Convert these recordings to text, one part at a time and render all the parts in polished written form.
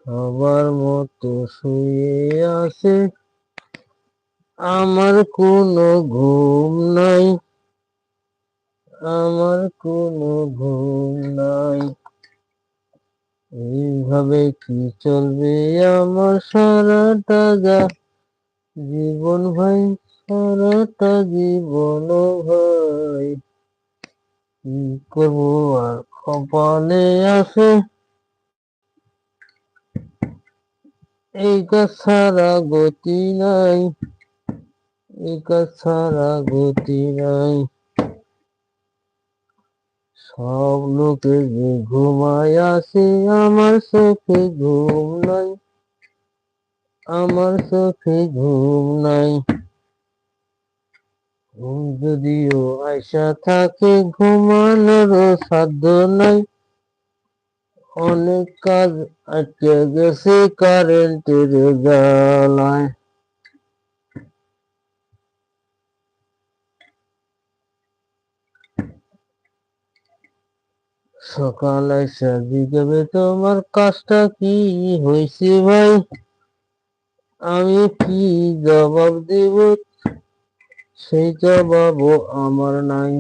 সবার মতো শুয়ে আছে, আমার কোনো ঘুম নাই, আমার কোনো ঘুম নাই। এইভাবে কি চলবে আমার সারাটা জীবন ভাই, সারাটা জীবন ভাই। কি করবো আর কপালে আছে এই কাজ ছাড়া গতি নাই, এই কাজ ছাড়া গতি নাই। সব লোকে যে ঘুমায় আছে, আমার চোখে ঘুম নাই, আমার চোখে ঘুম নাই। ঘুম যদিও আইসা থাকে, ঘুমানোরও সাধ্য নাই। অনেক কাজ আটকে গেছে কারেন্টের জ্বালায়। সকাল আইসা জিজ্ঞাবে তোমার কাজটা কি হয়েছে ভাই, আমি কি জবাব দিব, সেই জবাবও আমার নাই।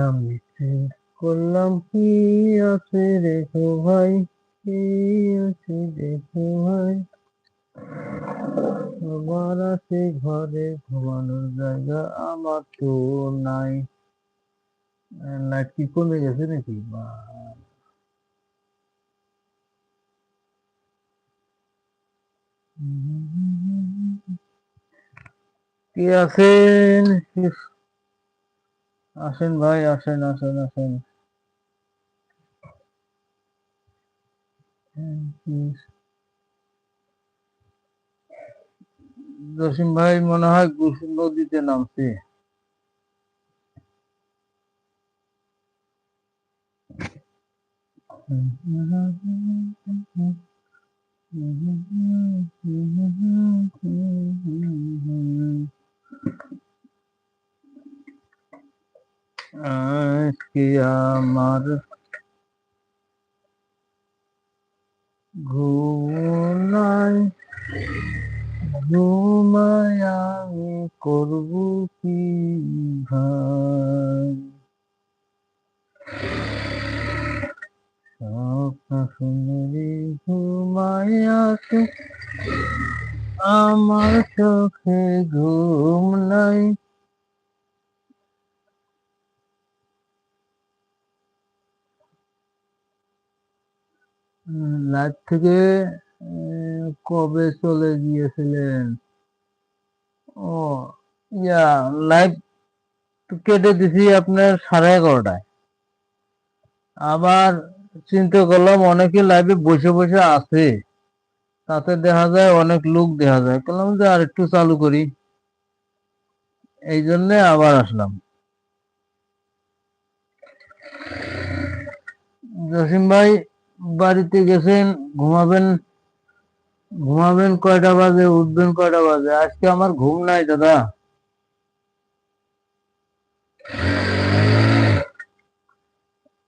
আমি করলাম কি আছে রেখো ভাই, কি আছে দেখো ভাই। আমার আছে ঘরে ঘুমানোর জায়গা, আমার তো নাই। লাইট কি কমে গেছে নাকি? কি আছেন? আসেন ভাই, আসেন আসেন আসেন। জসিম ভাই মনে হয় গোসল নদীতে নামছে। আজকে আমার ঘুম নাই, ঘুমায় আমি করবো কি ভাই। স্বপ্ন সুন্দরী ঘুমায় আছে, আমার চোখে ঘুম নাই। লাইভ থেকে কবে চলে গিয়েছিলেন? ও ইয়া, লাইভ কেটে দিছি আপনার 11:30টায়। আবার চিন্তা করলাম অনেকে লাইভে বসে বসে আছে, তাতে দেখা যায় অনেক লোক দেখা যায়, বললাম যে আর একটু চালু করি, এই জন্য আবার আসলাম। জসিম ভাই বাড়িতে গেছেন, ঘুমাবেন, ঘুমাবেন কয়টা বাজে, উঠবেন কয়টা বাজে? আজকে আমার ঘুম নাই দাদা,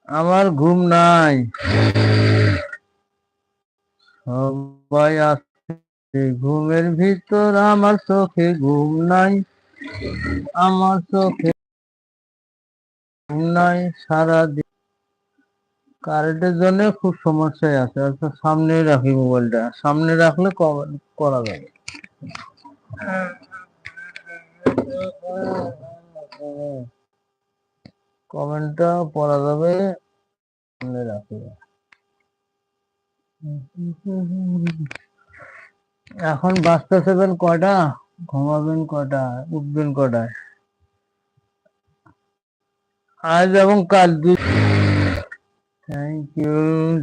আমার ঘুম নাই। সবাই আছে ঘুমের ভিতর, আমার চোখে ঘুম নাই, আমার চোখে ঘুম নাই সারাদিন। কারেন্টের জন্য খুব সমস্যায় আছে। আচ্ছা সামনে রাখি, মোবাইলটা সামনে রাখলে করা যাবে। কমেন্টটা পড়া যাবে, সামনে রাখি। এখন বাজতেছেন কয়টা, ঘুমাবেন কয়টা, উঠবেন কয়টায়? আজ এবং কাল থ্যাংক ইউ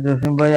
জসিম ভাই।